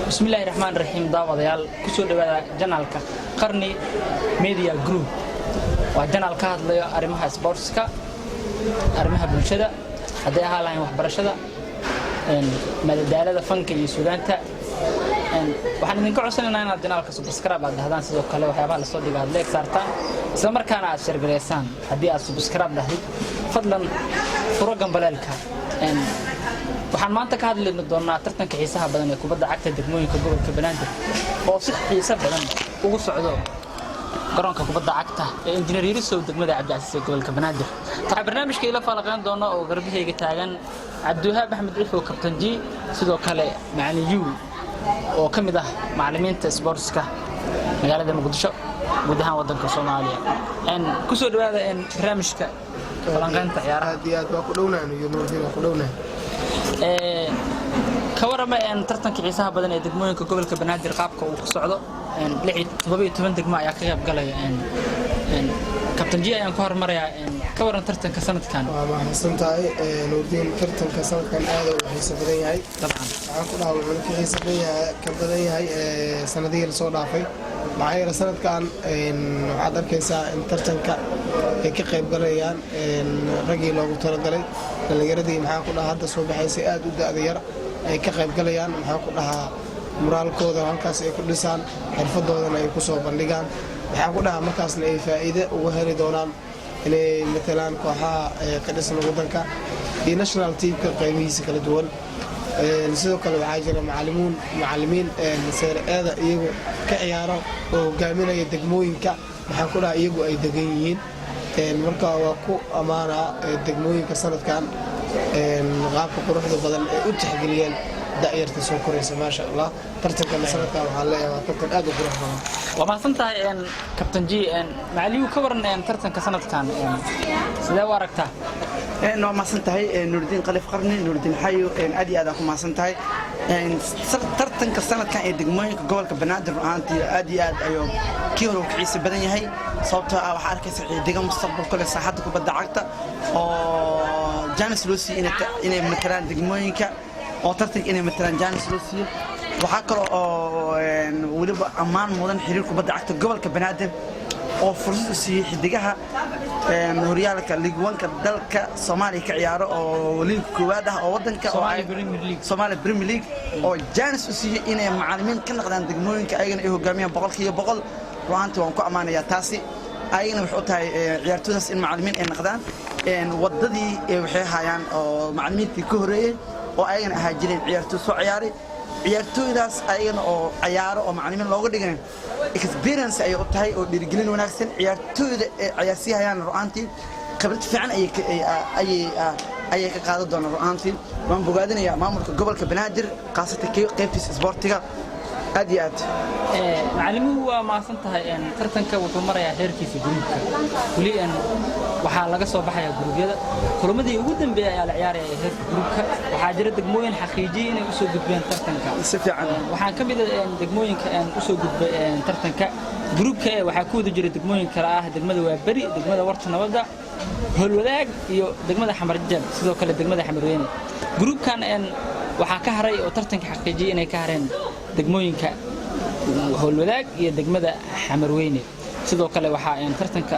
بسم الله الرحمن الرحيم داوديال كسو دواada janaalka qarni media group waa janaal ka hadlayo arimaha sportska arimaha bulshada haday ahaan waxbarashada madadaalada fanka iyo suugaanta waxaan idin ka codsanaynaa inaad janaalka subscribe aad dhahdaan sidoo kale waxyaabaha la soo dhigo aad like saartaan isla markaana aad share gareysaan hadii aad subscribe dhahdid fadlan furo gambaleelka waxaan maanta ka hadli doonaa tartanka xiisaha badan ee kubadda cagta degmooyinka gobolka Banaadir oo si xiiso badan ugu socdo garoonka kubadda cagta ee Engineer Yarisow degmada Cabdicasiis ee gobolka Banaadir tahay barnaamijka ila falaqayn doona oo garbihayga taagan Cabdiwahaab Axmed Ciifo Captain G sidoo kale macallin Yu oo kamid ah macallimiinta sportska magaalada Muqdisho guud ahaan wadanka Soomaaliya ku soo dhawaada barnaamijka falaqaynta ciyaaraha aad baa ku dhownaanay iyo noordiina ku dhownaanay كورما أن ترتن كعيسها بدن يدقمون كقبل كبنادر قابك وقصعده لحي طبيعي تمن دقمة يا كيف قال إن كابتن جي أيام كهر مرة كورن ترتن كسنة كان ما حسنت هاي نوردين ترتن كسنة كان هذا وحيس بدني هاي طبعا عقول هاي من حيس بدني كبدني هاي سنة دي الصوت عفي معي سنة كان إن عذر كيسا إن ترتن كقيب قليان إن رجل لو ترى اللي يردي معاه كلها هذا صوب حيسيات وده أذير أي كقيب قليان معاه كلها مرال كودا هالكاس يكون لسان الفضل أنا يكون صوب اللجان معاه كلها مركز لي فائدة وهري دونان اللي مثلاً كوها كدس الوطن كا في ناشونال تيم كقيميس كل دول نسيو كانوا عاجلة معلمين مسير هذا يجوا كعيارة وقامين يدقموين كا معاه كلها يجوا أي دقيقين marka waa ku amaana degmooyinka sanadkan qaabka quruxda badan ee u tixgeliyeen daayirta soo koraysa ma sha Allah tartanka sanadkan waxa leeyahay tartan aad u qurux badan wama santahay Captain G macaliyu ka waran tartanka sanadkan sidee u aragtaa noo ma santahay Nuurdin Qalif Qarni Nuurdin Hayo aad iyo aad ku ma santahay tartanka sanadkan ee degmooyinka gobolka Banaadir aantii aad iyo aad ayo kii hore xiisa badan yahay sababtoo ah waxa arkaysa xidiga mustaqbalka leh saaxadda kubadda cagta oo Janis Lucy inay matalaan degmooyinka oo tartanka inay matalaan Janis Lucy waxa kale oo waliba amaan mudan xiriir kubadda cagta gobolka Banaadir oo fursad siiyay xidigaha horyaalka League 1ka dalka Soomaaliya ka ciyaaro oo League koowaad ah oo wadanka Soomaaliya Premier League oo Janis u siiyay inay macallimiin ka noqdaan degmooyinka ayagana ay hogaamiyaan boqolkiiba ruuxantii waan ku amaanayaa taasi ayagana wuxuu tahay ciyaartooydaas in macallimiin ay noqdaan wadadii waxay hayaan oo macallimiintii ka horeeyay oo ayagana ahaa jireen ciyaartooy soo ciyaaray ciyaartooydaas ayagana oo ciyaaro oo macallimiin looga dhigay experience ay u tahay oo dhiirigelin wanaagsan ciyaartooyda ciyaarsi hayaan ruuxantii khibrad fiican ayay ka qaadan doonaan ruuxantii waan bogaadinayaa maamulka gobolka Banaadir qaasatan qaybtiisa sportiga aad iyo aad macallimuhu waa ma santahay tartanka wuxuu marayaa heerkiisa gruubka wali waxa laga soo baxaya gruubyada kulamadii ugu dambeeyay ayaa la ciyaaraya heerka gruubka waxa jira degmooyin xaqiijiyay inay u soo gudbeen tartanka si fiican waxaan ka mid ah degmooyinka u soo gudbay tartanka gruubka waxa ku wada jira degmooyin kala ah degmada waa bari degmada warta nabadda holwadaag iyo degmada xamarjab sidoo kale degmada xamarweyne gruubkan waxa ka haray oo tartanka xaqiijiyay inay ka hareen degmooyinka holwadaag iyo degmada xamarweyne sidoo kale waxa tartanka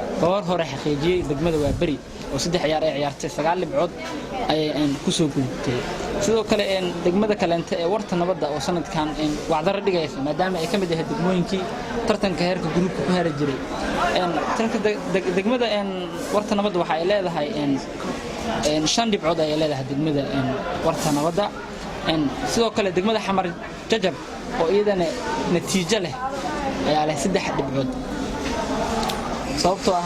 hore xaqiijiyay degmada waa bari oo 3 ciyaar ay ciyaartay 9 dhibcood ay ku soo gudubtay sidoo kale degmada kaleente ee warta nabadda oo sanadkan wacdar dhigaysa maadaama ay kamid yahay degmooyinkii tartanka heerka gruubka ku haray jiray tartanka degmada warta nabadda waxa ay leedahay 5 dhibcood ay leedahay degmada warta nabadda sidoo kale degmada xamar jajab oo iyadana natiijo leh ayaa leh 3 dhibcood sababtoo ah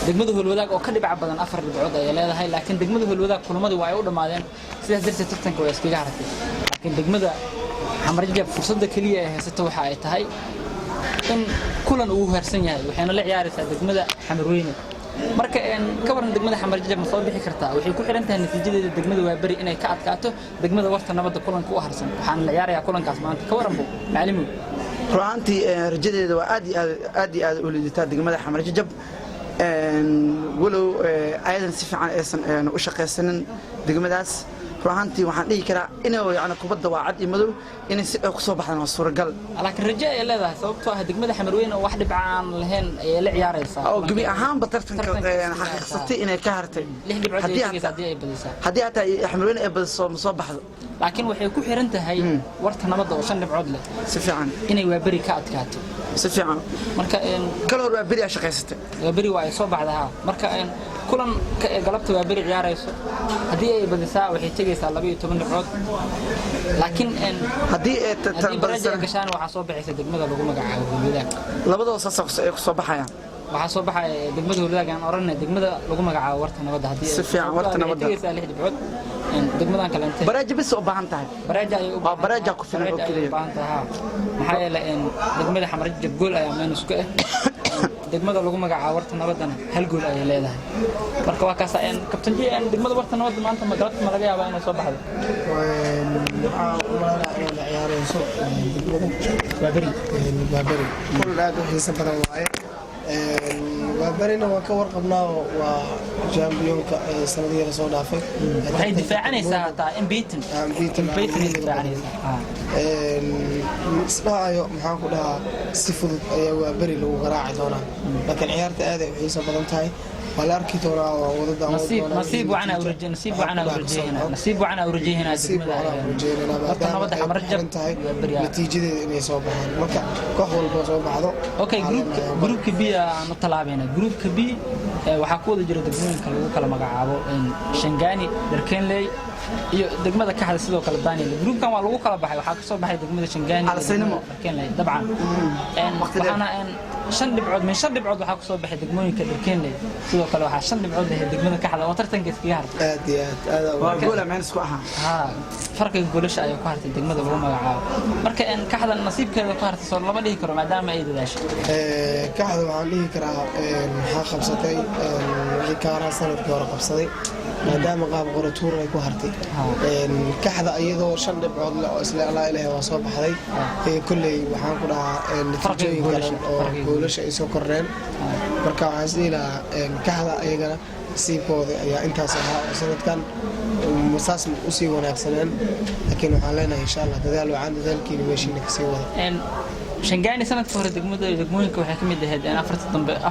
degmada holwadaag oo ka dhibca badan 4 dhibcood ay leedahay laakiin degmada holwadaag kulamadu waa ay u dhamaadeen sidaas darteed tartanka way iskaga hartay laakiin degmada xamar jajab fursadda kaliya ee haysato waxa ay tahay in kulan uu harsan yahay waxayna la ciyaaraysaa degmada xamarweyne marka ka waran degmada xamarjajab ma soo bixi kartaa waxay ku xiran tahay natiijadeeda degmada waa bari inay ka adkaato degmada warta nabadda kulanka u harsan waxaan la ciyaarayaa kulankaas maanta ka waran macallimu ruuxantii rajadeeda waa aad iyo aad u liidataa degmada xamarjajab walow ayadan si fiican aysan u shaqaysanin degmadaas ruuxantii waxaan dhihi karaa inuu yani kubadda waa cad iyo madow inay si ay ku soo baxdaan waa suuragal laakiin rajo ay leedahay sababtoo ah degmada Xamarweyne oo wax dhibca aan lahayn ay la ciyaaraysaa oo gabi ahaanba tartanka xaqiiqsatay inay ka hartay haddii hataa Xamarweyne ay badiso ma soo baxdo laakiin waxay ku xiran tahay warta nabadda oo 5 dhibcood leh si fiican inay waa bari ka adkaato si fiican marka kala hor waa bari shaqaysatay waa bari waa ay soo baxdaa marka kulan galabta waa bari ciyaarayso haddii ay badisaa waxay tagaysaa 12 dhibcood laakiin haddii ay baraja gashaan waxa soo baxaysa degmada lagu magacaabo Howlwadaag labadoo saas ay ku soo baxayaan waxa soo baxay degmada Howlwadaag aan oranay degmada lagu magacaabo warta nabadda haddii si fiican warta nabadda tagaysaa 6 dhibcood degmadan kale inta baraja bis u baahan tahay baraja ku filan oo kaliya baahan tahay maxaa yeelay degmada Xamarjab gool ayaa minus ka ah degmada lagu magacaabo warta nabadana hal gool ay leedahay marka waa kaas aan kabtan jeen degmada warta nabadda maanta ma galabta ma laga yaabaa inay soo baxdo waa bari kul aad u xiiso badan waaye waa barina waa ka warqabnaa waa championka sanadii la soo dhaafay waxay difaacanaysaa taa Mbeiten difaacanaysaa isdhaayo maxaan ku dhahaa si fudud ayaa waa bari lagu garaaci doonaa laakiin ciyaarta aad ay u xiiso badan tahay ولا أركي ترى وضد نصيب وعنا ورجينا نصيب وعنا ورجينا وقتنا وضح مرجب نتيجة إني صوبها مركا كهول بصوب هذا أوكي جروب كبير نطلعنا جروب كبير وحكوا ذي جرد كلا مقعبو شنغاني دركين لي degmada ka xada sidoo kale Daniel groupkan waa lagu kala baxay waxa ka soo baxay degmada Shangaani Darkeenley dabcan waxana 5 dhibcood min 5 dhibcood waxa ka soo baxay degmooyinka Darkeenley sidoo kale waxa 5 dhibcood leh degmada ka xada oo tartanka iskaga hartay aad iyo aad waa gool ammaan isku aha farqiga goolasha ay ku hartay degmada lagu magacaabo marka in ka xada nasiibkeeda ku hartay soo lama dhihi karo maadaama ay dadaashay ka xada waxaan dhihi karaa waxa qabsatay wixii kaara sanadkii hore qabsaday maadaama qaab qoratuur ay ku hartay kaxda iyadoo 5 dhibcood leh oo isla ilaahay waa soo baxday kulley waxaan ku dhahaa natiijooyin kale oo goolasha ay soo kordheen marka waxaan isleeyahay kaxda ayagana siibkooda ayaa intaas ahaa sanadkan masaas u sii wanaagsanaan laakiin waxaan leenahay insha Allah dadaal wacan dadaalkiina meeshiina ka sii wada Shangaani sanadka hore degmooyinka waxay ka mid ahayd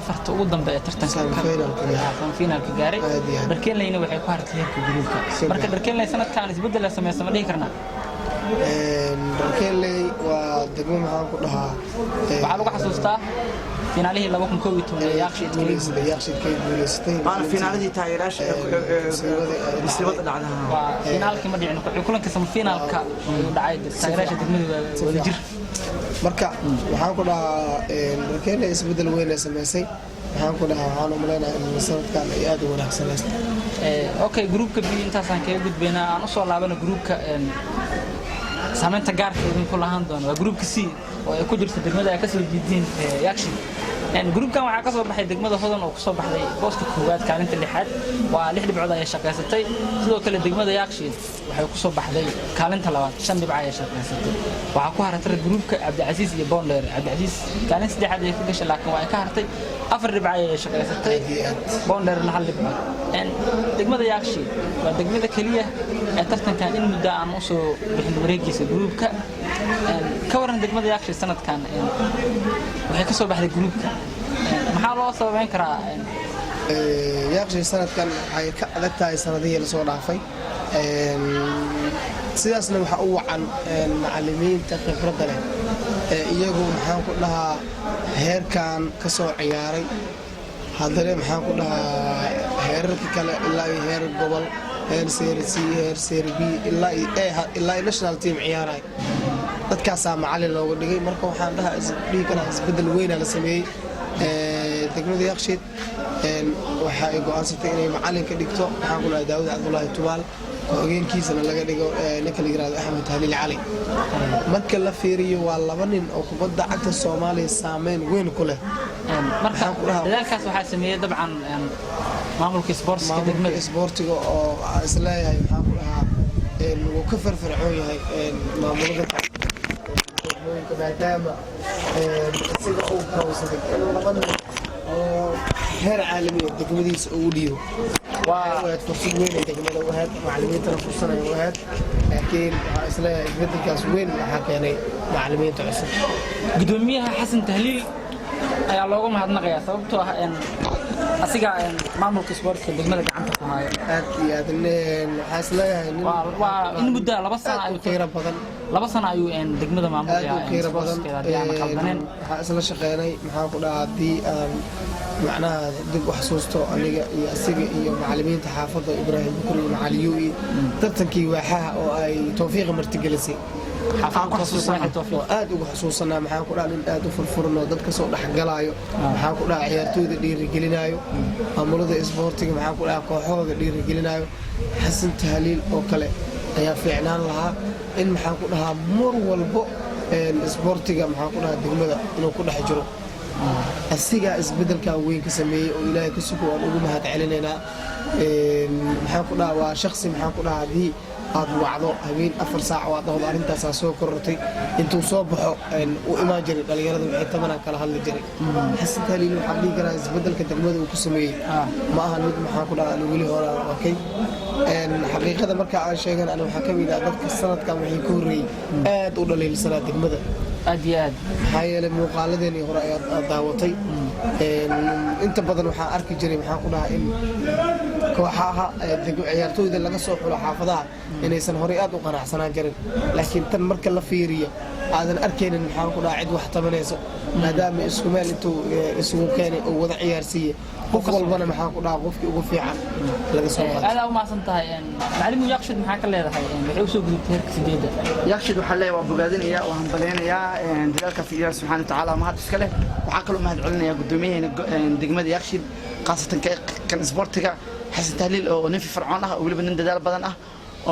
afarta ugu dambe ee tartanka finalka gaaray Darkeenleyna waxay ku hartay heerka guruubka marka Darkeenley sanadkan isbedel la sameeyay ma dhihi karnaa Darkeenley waa degmo maxaan ku dhahaa waxa lagu xasuustaa finaalihii 2012 yaaqshidkay guuleystay aan finaaladii taageeraasha bisbada dhacday waa finaalkii ma dhicin kulanka sama finaalka uu dhacay taageeraasha degmada wada jir marka waxaan ku dhahaa Darkeenley isbedel weyn ay sameysay waxaan ku dhahaa waxaan u maleynayaa in sanadkan ay aad u wanaagsanayso okay groupka B intaasaan kaga gudbaynaa aan u soo laabano groupka saamaynta gaarka idin ku lahaan doona waa groupka C oo ay ku jirto degmada ay ka soo jeedin Yakshin groupkan waxa ka soo baxay degmada Hodan oo ku soo baxday booska koowaad kaalinta lixaad waa 6 dhibcood ay shaqaysatay sidoo kale degmada Yakshin waxay ku soo baxday kaalinta labaad 5 dhibcood ay shaqaysatay waxa ku haratay groupka Cabdicaziz iyo Bonder Cabdicaziz kaalinta saddexaad ay ka gashay laakiin waa ay ka hartay 4 dhibcood ay shaqaysatay Bonder hal dhibcood degmada Yakshin waa degmada kaliya ee tartankan in muddo aan u soo bixin wareegiisa groupka ka waran degmada Yakshin sanadkan waxay ka soo baxday groupka maxaa loo sababeyn karaa Yakshin sanadkan ay ka adag tahay sanadihii la soo dhaafay sidaasna waxa uu wacan macallimiinta khibradda leh iyagu maxaan ku dhahaa heerkan ka soo ciyaaray haddana maxaan ku dhahaa heerarka kale ilaa heer gobol heer Serie C heer Serie B ilaa national team ciyaaray dadkaasaa macallin looga dhigay marka waxaan dhihi karaa isbedel weyn la sameeyay degmada Yakshin waxa ay go'aansatay inay macallin ka dhigto waxaan ku dhahay Daawud Cabdullaahi Tumaal hoggaankiisana laga dhigo ninka la yiraahdo Axmed Haliil Cali marka la fiiriyo waa laba nin oo kubadda cagta Soomaaliya saameyn weyn ku leh marka dadaalkaas waxa sameeyay dabcan maamulka sportska degmada sportiga oo isleeyahay waxaan ku dhahaa uu ka farfarcoon yahay maamulada maadaama sida uu kawsaday laba nin oo heer caalami ah degmadiisa ugu dhiibo waa fursad weyn ay degmada u ahayd macallimiintana fursanay u ahayd laakiin waxaa isleeyahay isbeddelkaas weyn waxaa keenay macallimiinta cusub gudoomiyaha xasan tahliil ayaa looga mahadnaqayaa sababtoo ah asiga maamulka isboortiga degmada gacanta ku haya aad iyo aad waxaa isleeyahay waa in muddo 2 sano ayuu qiiro badan 2 sano ayuu degmada maamulaya qiiro badan waxaa isla shaqeynay maxaa ku dhahaa haddii aan macnaha dib u xasuusto aniga iyo asiga iyo macallimiinta xaafadda ibraahim bukur iyo macaliyu iyo tartankii waaxaha oo ay tawfiiqa martigelisay aad ugu xasuusanaa maxaan ku dhaha nin aad u furfuranoo dadka soo dhexgalaayo maxaan ku dhaha ciyaartooyda dhiirigelinaayo maamulada isboortiga maxaan ku dhaha kooxahooda dhiirigelinaayo xasan tahliil oo kale ayaa fiicnaan lahaa in maxaan ku dhahaa mar walbo isboortiga maxaan ku dhahaa degmada inuu ku dhex jiro asigaa isbeddelkan weyn ka sameeyey oo ilaahay ka sugo aan ugu mahad celinaynaa maxaan ku dhaha waa shaksi maxaan ku dhaha haddii aad wacdo habeen 4 saac oo aad dhahdo arrintaasaa soo korortay intuu soo baxo u imaan jiray dhalinyarada waxay tabanaan kala hadli jiray xasan tahliil waxaan dhihi karaa isbeddelka degmada uu ku sameeyey ma ahan mid maxaan ku dhaha weli hore arkay xaqiiqada marka aan sheegan ana waxaa ka mid ah dadka sanadkan wixii ka horreeyey aad u dhaliilsanaa degmada aad iyo aad maxaa yeelay muuqaaladeenii hore ayaad daawatay inta badan waxaan arki jiray maxaan ku dhahaa in kooxaha ciyaartooyda laga soo xulo xaafadaha inaysan horey aad u qanacsanaan jirin laakiin tan marka la fiiriyo aadan arkaynin maxaan ku dhahaa cid wax tabanayso maadaama isku meel intuu isugu keenay oo wada ciyaarsiiye qof walbana maxaan ku dhahaa qofkii ugu fiican laga soo qaaday aad u maasan tahay macallin yaqshid maxaa ka leedahay waxay u soo gudubtay heerka 8 yaqshid waxa leeyahay waa bogaadinaya waxaan baleenayaa dadaalka fiidiyaa subxaanahu wa ta'aala mahad iska leh waxa kale mahad celinaya gudoomiyaha degmada yaqshid qaasatan kan isboortiga xasan tahliil oo nin fircoon ah oo waliba nin dadaal badan ah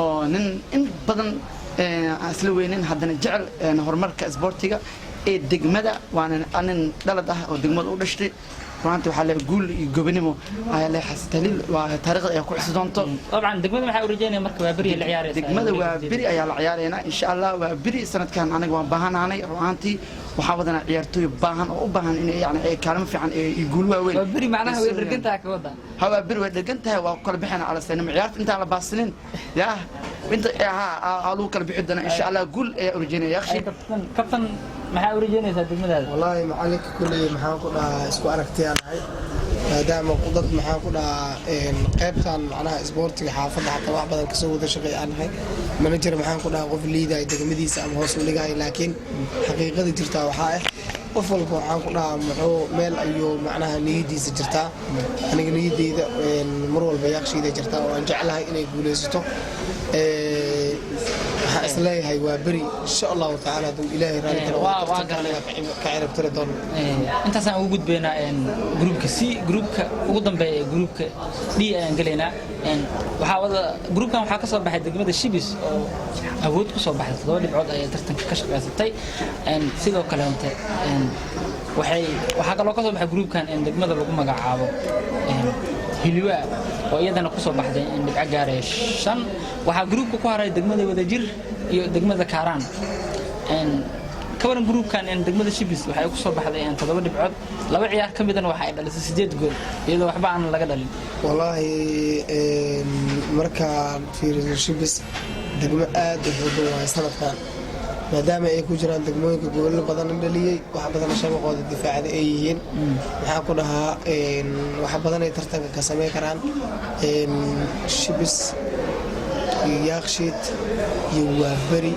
oo nin in badan asla weynin haddana jecel horumarka isboortiga ee degmada waana nin dhalad ah oo degmada u dhashtay runtii waxaa leeyahay guul iyo gobonimo ayaa leeyahay xasan tahliil waa taariikhda ay ku xisi doonto طبعا degmada maxay u rajeynayaan marka waa bari la ciyaaraysa degmada waa bari ayaa la ciyaarayna insha Allah waa bari sanadkan anaga waan baahanaanay runtii waxaa wadana ciyaartooy baahan oo u baahan in yani ay kaalmo fiican ay guul waaweyn waa bari macnaha way dhirgantahay ka wada hawa bari way dhirgantahay waa kala bixina ala sanad ciyaarta inta la baasilin yaa inta alu kala bixi doona insha Allah guul ay u rajeynaya yaqshi kabtan maxaa u rajeynaysaa degmadaada wallahi macalinka kulli maxaan ku dhahaa isku aragtiyaan ahay maadaama dad maxaan ku dhahaa qaybtan macnaha isboortiga xaafadda xataa wax badan kasoo wada shaqeey aan nahay manager maxaan ku dhahaa qof liidaay degmadiisa ama hoos u dhigay laakiin xaqiiqada jirtaa waxaa ah qof walba waxaan ku dhahaa muxuu meel ayuu macnaha niyadiisa jirtaa aniga niyadeyda mar walba yaaqshiida jirtaa oo aan jeclahay inay guuleysato waxaan isleeyahay waa beri insha allahu tacaala hadduu ilaahay raali ka cirib tiri doono intaasaan ugu gudbaynaa gruubka c gruubka ugu dambeeya ee gruubka d ayaan gelaynaa gruubkan waxaa ka soo baxay degmada shibis oo awood ku soo baxday 7 dhibcood ayay tartanka ka shaqaysatay sidoo kale waxaa kaloo ka soo baxay gruubkan degmada lagu magacaabo hilwa oo iyadana ku soo baxday dhibco gaaraya 5 waxaa gruubka ku haray degmada Wadajir iyo degmada Kaaraan kawaran gruubkan degmada Shibis waxay ku soo baxday 7 dhibcood laba ciyaar ka midna waxa ay dhalisay 8 gool iyadoo waxba aan laga dhalin wallahi marka fiiriyo Shibis degmo aad u xoog ah sanadkan maadaama ay ku jiraan degmooyinka gobollo badan dhaliyay wax badan shabaqooda difaacada ay yihiin waxaa ku dhahaa wax badan ay tartanka ka sameyn karaan Shibis Yaqshid iyo Waabari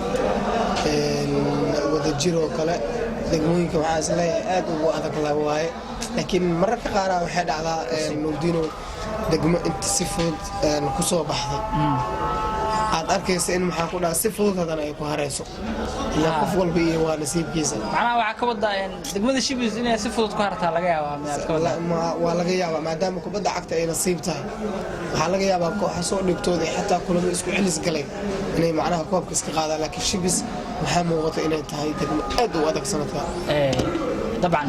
Wadajir oo kale degmooyinka waxaa isleeyahay aad ugu adag la waaye laakiin mararka qaar waxay dhacdaa Nuurdino degmo inta si fudud ku soo baxday aad arkaysa in maxaa ku dhaca si fudud hadana ay ku hareyso ilaa qof walba iyo waa nasiibkiisa macnaha waxa ka wada degmada Shibis inay si fudud ku hartaa laga yaabaa waa laga yaabaa maadaama kubadda cagta ay nasiib tahay waxaa laga yaabaa kooxo soo dhigtooda xataa kulamo isku celis galay inay macnaha koobka iska qaadaan laakiin Shibis waxaa muuqata inay tahay degmo aad u adag sanadkan طبعا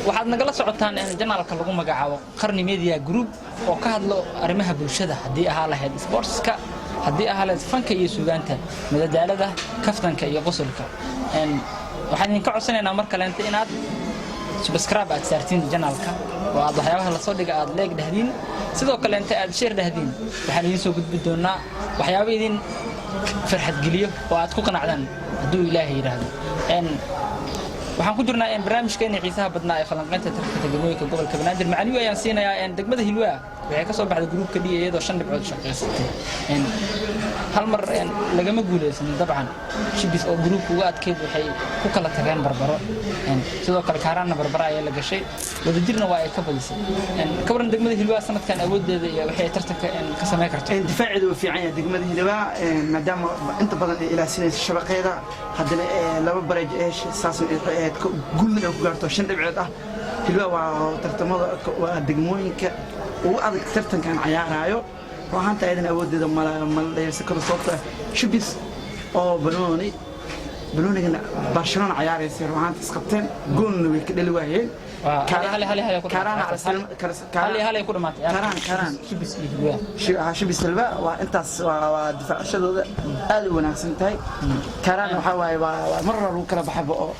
waxaad nagala socotaan janaalka lagu magacaabo qarni media group oo ka hadlo arrimaha bulshada hadii ahaa lahayd sportska hadii ahaa lahayd fanka iyo suugaanta madadaalada kaftanka iyo qosolka waxaan idinka codsanaynaa mar kale inaad subscribe aad saartiin janaalka oo aad waxyaabaha la soo dhiga aad leeg dhahdiin sidoo kale inta aad sheer dhahdiin waxaan idin soo gudbi doonaa waxyaabo idin farxad geliyo oo aad ku qanacdaan hadduu ilaahay yiraahdo waxaan ku jirnaa barnaamijkeena xiisaha badnaa ee falanqaynta tartanka degmooyinka gobolka Banaadir macaliyo ayaan siinayaa degmada Hilwaa waxay ka soo baxday groupka D iyadoo 5 dhibcood shaqeysatay hal mar lagama guuleysan dabcan shibis oo groupka uga adkeed waxay ku kala tageen barbaro sidoo kale kaaraana barbara ayaa la gashay wadajirna waa ay ka badisay ka waran degmada Hilwaa sanadkan awoodeeda iyo waxay tartanka ka sameyn karto difaaceedu waa fiican yahay degmada Hilwaa maadaama inta badan ay ilaasinayso shabaqeeda haddana laba bareej ee saas guulna ku gaarto 5 dhibcood ah Hilwaa waa tartamada waa degmooyinka ugu adag tartankan ciyaarayo waxaan taaydan awoodeeda malaysay kala soo shibis oo banooniga Barcelona ciyaaraysa waxaan isqabteen goolna way ka dhali waayeen هل يكون مات كاران شبس الباء وانت دفاعشدوده aad u wanaagsan tahay كاران waxa waay marar uu kala baxbo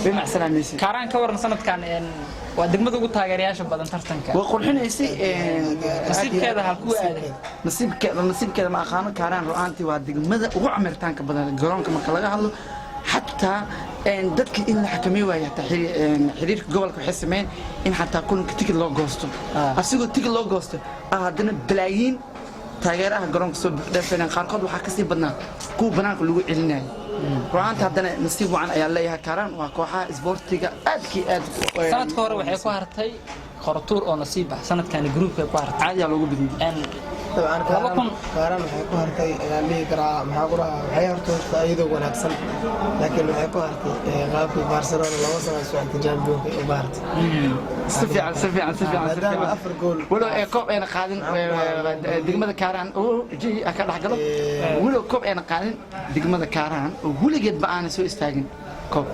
bima salaameysi كاران ka waran sanadkan waa degmada ugu taageerayaasha badan tartanka waa qurxinaysay nasiibkeeda halku aaday nasiibkeeda ma aqaan كاران ru'aantii waa degmada ugu camirtaanka badan garoonka marka laga hadlo حتى dadka in la xakameeyo waa yahay xiriirka gobolka waxay sameeyeen in xataa kulanka tigid loo goosto asigoo tigid loo goosto haddana balaayiin taageeraha garoonka soo dhaafeen qaarkood waxaa ka sii badnaa kuwa banaanka lagu celinayo ru'aanta haddana nasiib wacan ayaa leeyahay Karaan waa kooxaha isboortiga aadkii aad sanadka hore waxay ku hartay qortuur oo nasiib ah sanadkan groupka ku hartay caadi loogu bidiyay طبعا كاران waxay ku hartay ilaalii garaa maxaa ku dhahaa waxay hartay faa'iido wanaagsan laakiin waxay ku hartay qaabkii Barcelona laba sano soo xigtay Champions u baartay sifiican afar gool walo ay koob ay qaadin degmada Karaan oo ji ka dhaxgalo walo koob ay qaadin degmada Karaan oo waligeed ba aan soo istaagin koob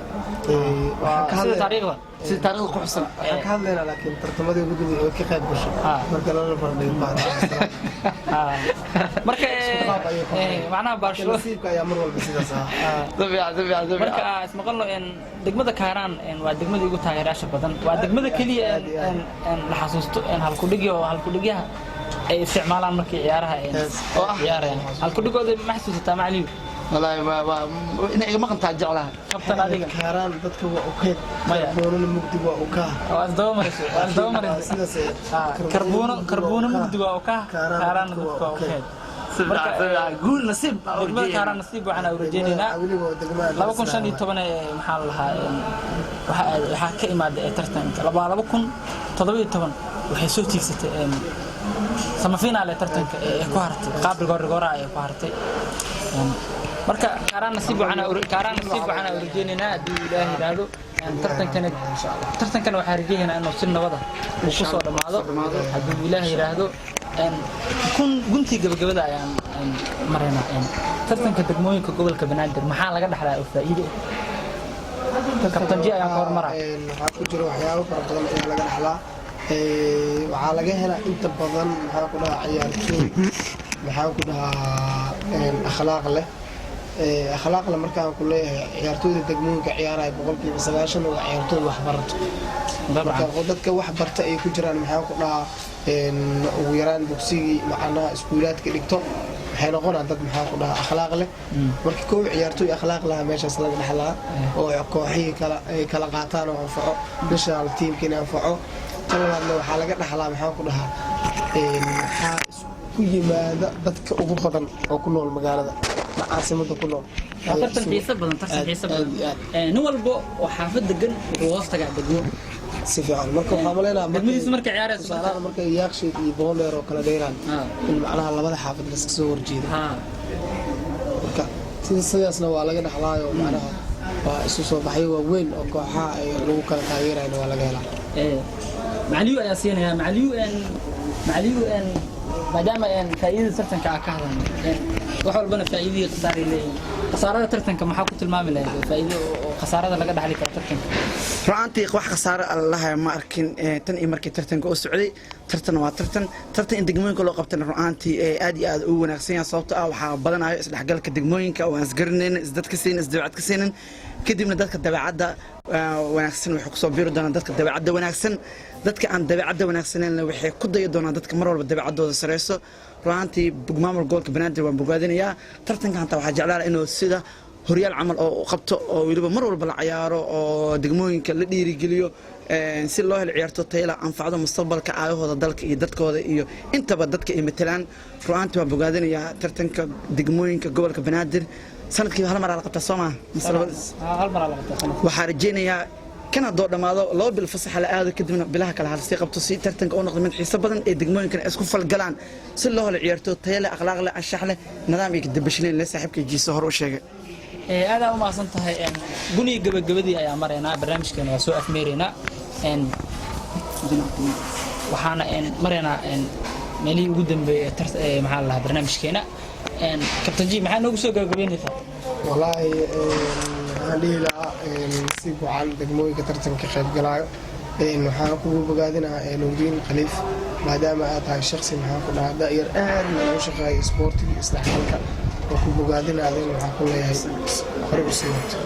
sida taariikhda ku xusan waxaan ka hadlaynaa laakiin tartamadii ugu dambeeyay oo ka qayb gashay marka la fardhay marka macnaha Barcelona nasiibka ayaa mar walba sidaas marka ismaqalno degmada Karaan waa degmada ugu taageerayaasha badan waa degmada kaliya la xasuusto halku dhigiyaha ay isticmaalaan markii ciyaaraha oo ah ciyaarayaan halku dhigooda ma xasuusataa macaliyo والله إني ما كنت أجعلها. كابتن علي. كاران بدك وأوكيد. كربون المقدي وأوكاه. الدومر. كربون المقدي وأوكاه. كاران بدك وأوكيد. قول نصيب. كاران نصيب وعنا ورجينا. لو كن شني تبنا محلها وحكي ما ترتن. لو كن تضبيط تبنا وحسوتي ست سما فينا على ترتن كوارت قابل جورا كوارت. marka Karaan nasiib waxaan urujeenina hadii Ilaahay yiraahdo tartankan waxa rajeynaa inuu si nabad ah ku soo dhamaado hadii Ilaahay yiraahdo gunti gabagabada ayaan mareynaa tartanka degmooyinka gobolka Banaadir maxaa laga dhaxlaa oo faa'iido kabtan ji ayaan hormara waxa ku jira waxyaabo fara badan oo laga dhaxlaa waxa laga helaa inta badan waxa ku dhaca ciyaartooy waxa ku dhaca akhlaaq leh akhlaaq la markaan ku leeyahay ciyaartooyda degmooyinka ciyaaraya boqolkiiba 90 waa ciyaartooy wax barato marka dadka wax barta ay ku jiraan maxaa ku dhahaa ugu yaraan dugsigii macnaha iskuulaadka dhigto waxay noqonaa dad maxaa ku dhahaa akhlaaq leh marka koob ciyaartooy akhlaaq laha meeshaas laga dhaxlaa oo kooxihii kala qaataan oo anfaco national teamkina anfaco talabaadna waxaa laga dhaxlaa maxaa ku dhahaa waxaa ku yimaada dadka ugu badan oo ku nool magaalada caasimada ku nool tartan xiiso badan nin walba oo xaafad degan wuxuu hoos tagaa degmo si fiican marka waxaan maleynayaa degmadiisa marka ciyaarayso tusaalaha marka Yaaqshiid iyo Boondeer oo kala dheeraan in macnaha labada xaafad la iska soo horjeedo marka sidaasna waa laga dhaxlaayo macnaha waa isu soo baxay waa weyn oo kooxaha ay lagu kala taageerayaan waa laga helaa macaliyo ayaa siinaya macaliyo maadaama faa'iidada tartanka ka hadalno wax walbana faa'iidada qasaar leeyahay khasaarada tartanka maxaa ku tilmaami lahayd faa'iido oo khasaarada laga dhaxli karo tartanka runtii wax khasaaro allaha ma arkin tan iyo markii tartanka u socday tartan waa tartan in degmooyinka loo qabtana runtii aad iyo aad u wanaagsan yahay sababtoo ah waxaa badanayo isdhexgalka degmooyinka oo aan isgaranaynin isdadka siin isdabeecad ka siinin kadibna dadka dabeecadda wanaagsan waxay ku soo biiri doonaan dadka dabeecadda wanaagsan dadka aan dabeecadda wanaagsanayna waxay ku dayi doonaan dadka mar walba dabeecaddooda sareyso runtii maamul gobolka banaadir waan bogaadinayaa tartanka hanta waxaa jeclaan inuu sida horyaal camal oo qabto oo weliba mar walba la ciyaaro oo degmooyinka la dhiirigeliyo si loo helo ciyaarto tayla anfacdo mustaqbalka caayahooda dalka iyo dadkooda iyo intaba dadka ay matalaan runtii waan bogaadinayaa tartanka degmooyinka gobolka banaadir sanadkii hal mar la qabtaa Soomaa hal mar la qabtaa waxaan rajeynayaa kana doo dhamaado loo bil fasax la aado kadibna bilaha kale hal si qabto si tartanka oo noqdo mid xiiso badan ee degmooyinkan isku falgalaan si loo helo ciyaarto tayla akhlaaq leh anshax leh nidaam iyo dibashleen la saaxiibka jiiso hor u sheegay aad u maasan tahay guniga gabagabadii ayaa mareynaa barnaamijkeena waa soo afmeereynaa waxaana mareynaa meelihii ugu dambeeyay maxaa la dhahaa barnaamijkeena kabtan ji maxaa noogu soo gabagabeynaysaa wallaahi waxaan dhihi lahaa si buucan degmooyinka tartanka qaybgalaayo waxaan kugu bogaadinahaa nuurdiin khaliif maadaama aad tahay shaksi maxaan ku dhahaa da'yar aad ugu shaqeeya isboortiga isdhexgalka oo ku bogaadinaadeen waxaan ku leeyahay hore u sii wato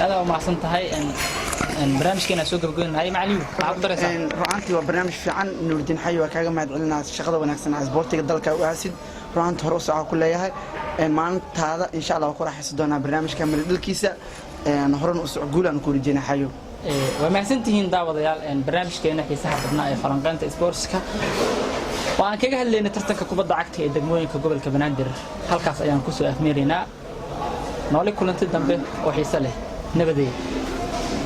aad u maasan tahay barnaamijkeena soo gabagabeynahay macaliyo waxaa ku daraysaa runtii waa barnaamij fiican nuurdiin xayo waa kaaga mahadcelinaa shaqada wanaagsan ee isboortiga dalka u aasid runtii hore u socod ku leeyahay maalintaada insha Allah ku raaxaysan doonaa barnaamijka midhilkiisa horena u socod guul aan ku rajeynahay xayo waa mahadsantihiin daawadayaal barnaamijkeena xiisaha badnaa ee falanqaynta isboortiska waan kaga hadlaynay tartanka kubadda cagta ee degmooyinka gobolka banaadir halkaas ayaan ku soo afmeeraynaa nooli kulanti dambe oo xiiso leh nabadeed